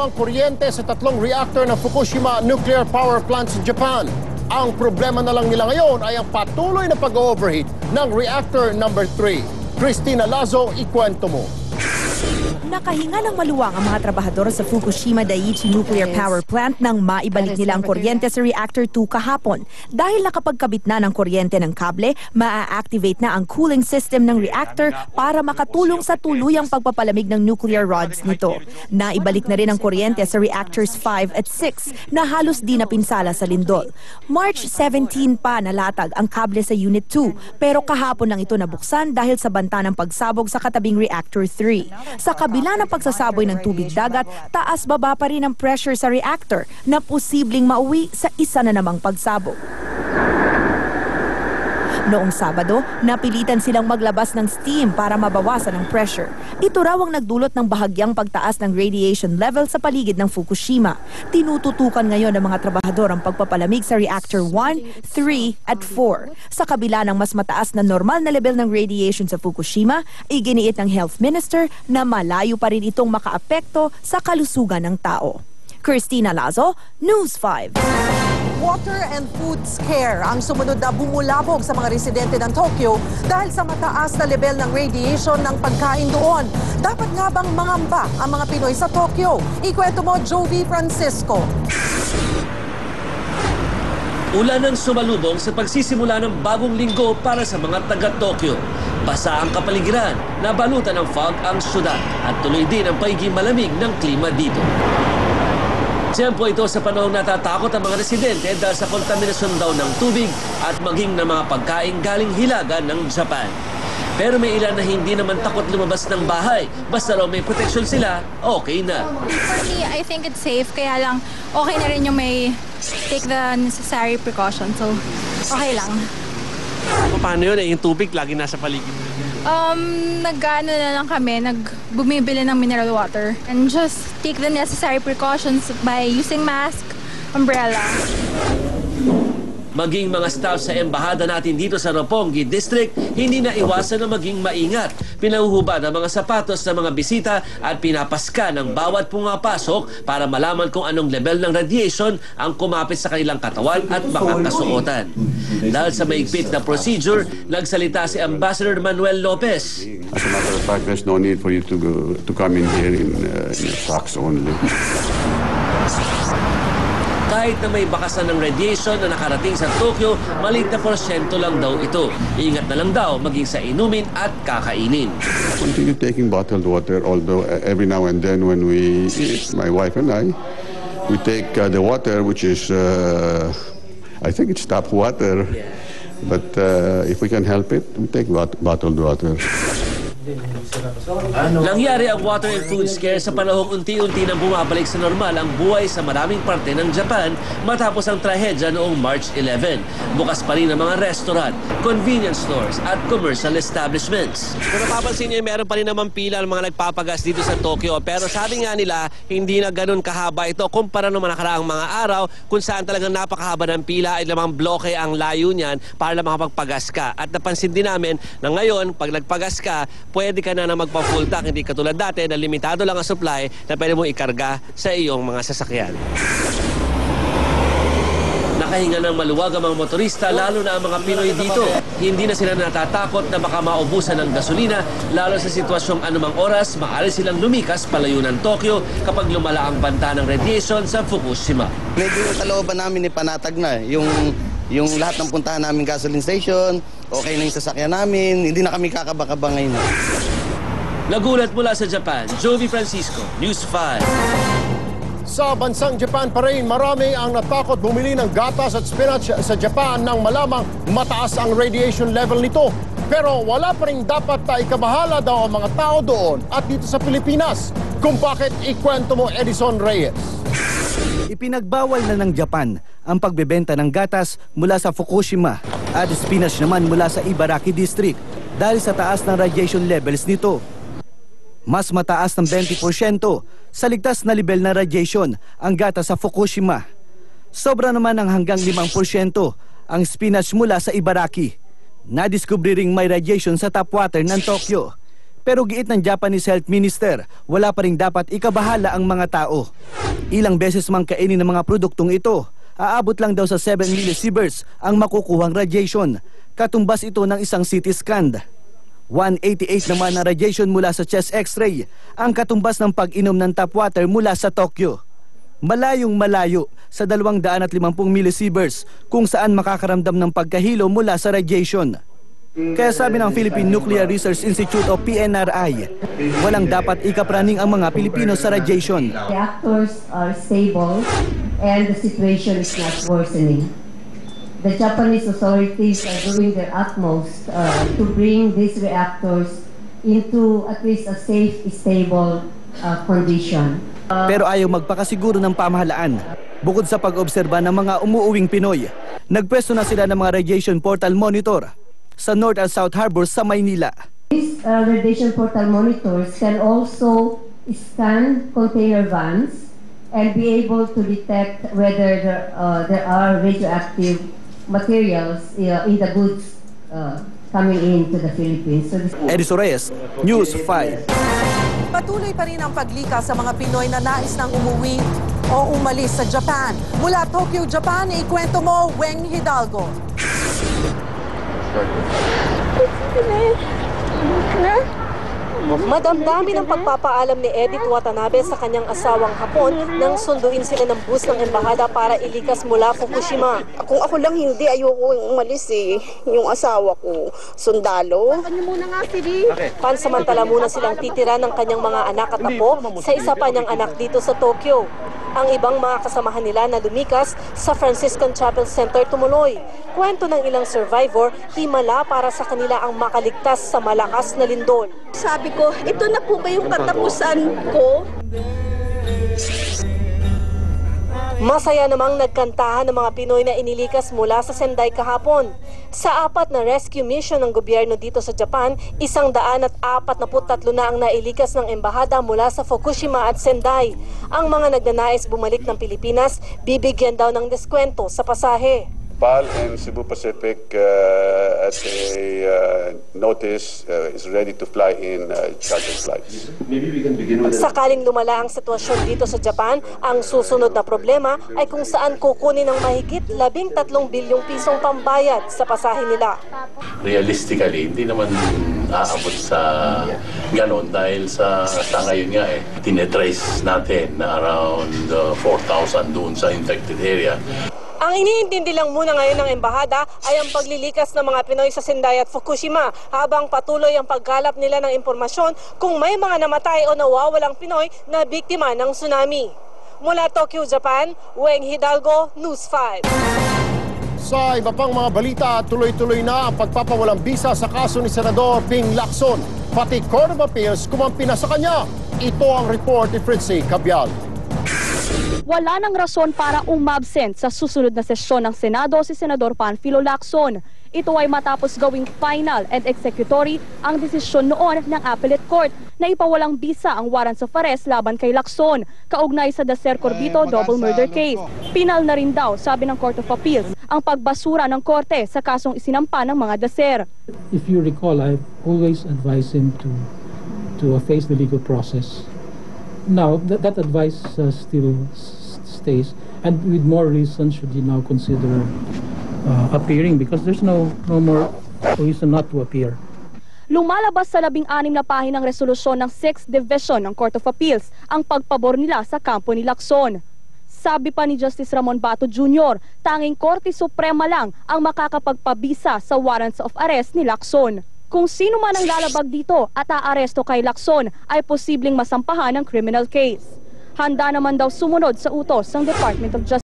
ang kuryente sa 3 reactor ng Fukushima Nuclear Power Plant sa Japan. Ang problema na lang nila ngayon ay ang patuloy na pag-overheat ng reactor number 3. Cristina Lazo, ikwento mo. Nakahinga ng maluwang ang mga trabahador sa Fukushima Daiichi Nuclear Power Plant nang maibalik nila ang kuryente sa Reactor 2 kahapon. Dahil nakapagkabit na ng kuryente ng kable, maa-activate na ang cooling system ng reactor para makatulong sa tuluyang pagpapalamig ng nuclear rods nito. Naibalik na rin ang kuryente sa Reactors 5 at 6 na halos di napinsala sa lindol. March 17 pa nalatag ang kable sa Unit 2 pero kahapon lang ito nabuksan dahil sa banta ng pagsabog sa katabing Reactor 3. Sa kabila ng pagsasaboy ng tubig dagat, taas-baba pa rin ang pressure sa reactor na posibleng mauwi sa isa na namang pagsabog. Noong Sabado, napilitan silang maglabas ng steam para mabawasan ang pressure. Ito raw ang nagdulot ng bahagyang pagtaas ng radiation level sa paligid ng Fukushima. Tinututukan ngayon ng mga trabahador ang pagpapalamig sa Reactor 1, 3 at 4. Sa kabila ng mas mataas na normal na level ng radiation sa Fukushima, iginiit ng Health Minister na malayo pa rin itong makaapekto sa kalusugan ng tao. Cristina Lazo, News 5. Water and food scare ang sumunod na bumulabog sa mga residente ng Tokyo dahil sa mataas na level ng radiation ng pagkain doon. Dapat nga bang mangamba ang mga Pinoy sa Tokyo? Ikwento mo, Jovi Francisco. Ulan ang sumalubong sa pagsisimula ng bagong linggo para sa mga taga-Tokyo. Basa ang kapaligiran, nabalutan ng fog ang syudad at tuloy din ang pagiging malamig ng klima dito. Siyempre ito sa panahong natatakot ang mga residente dahil sa kontaminasyon daw ng tubig at maging ng mga pagkain galing hilaga ng Japan. Pero may ilan na hindi naman takot lumabas ng bahay. Basta raw may proteksyon sila, okay na. For me, I think it's safe. Kaya lang, okay na rin yung may take the necessary precaution. So, okay lang. Paano yun? Yung tubig lagi nasa paligid. Nag-ano na lang kami, bumibili ng mineral water. And just take the necessary precautions by using mask, umbrella. Maging mga staff sa embahada natin dito sa Roppongi District, hindi na iwasan na maging maingat. Pinahuhubad ang mga sapatos ng mga bisita at pinapaska ng bawat pumapasok para malaman kung anong level ng radiation ang kumapit sa kanilang katawan at mga kasuotan. Dahil sa maigpit na procedure, nagsalita si Ambassador Manuel Lopez. As a matter of fact, there's no need for you to come in here in socks only. Kahit na may bakasan ng radiation na nakarating sa Tokyo, maliit na porsyento lang daw ito. Ingat na lang daw maging sa inumin at kakainin. Continue taking bottled water, although every now and then when we eat, my wife and I, we take the water which is, I think it's tap water, but if we can help it, we take bottled water. Nangyari ang water and food scare sa panahong unti-unti nang bumabalik sa normal ang buhay sa maraming parte ng Japan matapos ang trahedya noong March 11. Bukas pa rin ang mga restaurant, convenience stores at commercial establishments. Kung napapansin niyo, meron pa rin naman pila ng mga nagpapagas dito sa Tokyo. Pero sabi nga nila, hindi na ganun kahaba ito kumpara ng nakaraang mga araw kung saan talagang napakahaba ng pila ay lamang bloke ang layo niyan para lang makapagpagas ka. At napansin din namin na ngayon, pag nagpagas ka, pwede ka na magpa-full tank, hindi katulad dati na limitado lang ang supply na pwede mong ikarga sa iyong mga sasakyan. Nakahinga ng maluwag ang mga motorista, lalo na ang mga Pinoy dito. Hindi na sila natatakot na baka maubusan ng gasolina, lalo sa sitwasyong anumang oras, maaari silang lumikas palayo ng Tokyo kapag lumala ang banta ng radiation sa Fukushima. Medyo sa looban namin panatag na. Yung lahat ng puntahan namin gasoline station, okay na yung sasakyan namin, hindi na kami kakabaka ngayon. Nagulat mula sa Japan, Jovi Francisco, News 5. Sa bansang Japan pa rin, marami ang natakot bumili ng gatas at spinach sa Japan nang malamang mataas ang radiation level nito. Pero wala pa rin dapat ikabahala daw ang mga tao doon at dito sa Pilipinas. Kung bakit, ikwento mo, Edison Reyes. Ipinagbawal na ng Japan ang pagbebenta ng gatas mula sa Fukushima at spinach naman mula sa Ibaraki District dahil sa taas ng radiation levels nito. Mas mataas ng 20% sa ligtas na level na radiation ang gatas sa Fukushima. Sobra naman ang hanggang 5% ang spinach mula sa Ibaraki. Nadiskubre ring may radiation sa tap water ng Tokyo. Pero giit ng Japanese Health Minister, wala pa rin dapat ikabahala ang mga tao. Ilang beses mang kainin ng mga produktong ito, aabot lang daw sa 7 millisieverts ang makukuhang radiation. Katumbas ito ng isang CT scan. 188 naman na radiation mula sa chest x-ray, ang katumbas ng pag-inom ng tap water mula sa Tokyo. Malayong malayo sa 250 millisieverts kung saan makakaramdam ng pagkahilo mula sa radiation. Kaya sabi ng Philippine Nuclear Research Institute o PNRI, walang dapat ikapraning ang mga Pilipino sa radiation. Reactors are stable and the situation is not worsening. The Japanese authorities are doing their utmost to bring these reactors into at least a safe, stable condition. Pero ayaw magpakasiguro ng pamahalaan. Bukod sa pag-obserba ng mga umuuwing Pinoy, nagpwesto na sila ng mga radiation portal monitor sa North at South Harbor sa Maynila. These radiation portal monitors can also scan container vans and be able to detect whether there are radioactive materials in the goods coming into the Philippines. So Edison Reyes, News 5. Patuloy pa rin ang paglikas sa mga Pinoy na nais nang umuwi o umalis sa Japan. Mula Tokyo, Japan, ikwento mo, Weng Hidalgo. Madamdami ng pagpapaalam ni Edith Watanabe sa kanyang asawang Hapon nang sunduin sila ng bus ng embahada para ilikas mula Fukushima. Kung ako lang hindi, ayoko umalis eh. Yung asawa ko, sundalo. Pansamantala muna silang titira ng kanyang mga anak at apo sa isa pa niyang anak dito sa Tokyo. Ang ibang mga kasamahan nila na lumikas sa Franciscan Chapel Center tumuloy. Kwento ng ilang survivor, himala para sa kanila ang makaligtas sa malakas na lindol. Sabi ko, ito na po ba yung katapusan ko? Masaya namang nagkantahan ng mga Pinoy na inilikas mula sa Sendai kahapon. Sa 4 na rescue mission ng gobyerno dito sa Japan, 143 na ang nailikas ng embahada mula sa Fukushima at Sendai. Ang mga nagnanais bumalik ng Pilipinas, bibigyan daw ng deskwento sa pasahe. PAL and Cebu Pacific at a notice is ready to fly in chartered flights. Sakaling lumala ang sitwasyon dito sa Japan, ang susunod na problema ay kung saan kukunin ng mahigit 13 bilyong pisong pambayad sa pasahe nila. Realistically, hindi naman aabot sa ganon dahil sa ngayon nga tinetrace natin na around 4,000 doon sa infected area. Ang iniintindi lang muna ngayon ng embahada ay ang paglilikas ng mga Pinoy sa Sendai at Fukushima habang patuloy ang paggalap nila ng impormasyon kung may mga namatay o nawawalang Pinoy na biktima ng tsunami. Mula Tokyo, Japan, Weng Hidalgo, News 5. Sa iba pang mga balita, tuloy-tuloy na ang pagpapawalang bisa sa kaso ni Senador Ping Lacson. Pati Court of Appeals kumampi na sa kanya. Ito ang report ni Fritzy Cabial. Wala nang rason para umabsent sa susunod na sesyon ng Senado si Senador Panfilo Lacson. Ito ay matapos gawing final and executory ang desisyon noon ng Appellate Court na ipawalang bisa ang warrants of arrest laban kay Lacson, kaugnay sa Dacer Corbito double murder case. Pinal na rin daw, sabi ng Court of Appeals, ang pagbasura ng korte sa kasong isinampa ng mga Dacer. If you recall, I've always advised him to face the legal process. Now, that advice still stays, and with more reason should he now consider appearing because there's no more reason not to appear. Lumalabas sa 16 na pahinang resolusyon ng 6th Division ng Court of Appeals ang pagpabor nila sa kampo ni Lacson. Sabi pa ni Justice Ramon Bato Jr., tanging Korte Suprema lang ang makakapagpabisa sa warrants of arrest ni Lacson. Kung sino man ang lalabag dito at aaresto kay Lacson ay posibleng masampahan ng criminal case. Handa naman daw sumunod sa utos ng Department of Justice.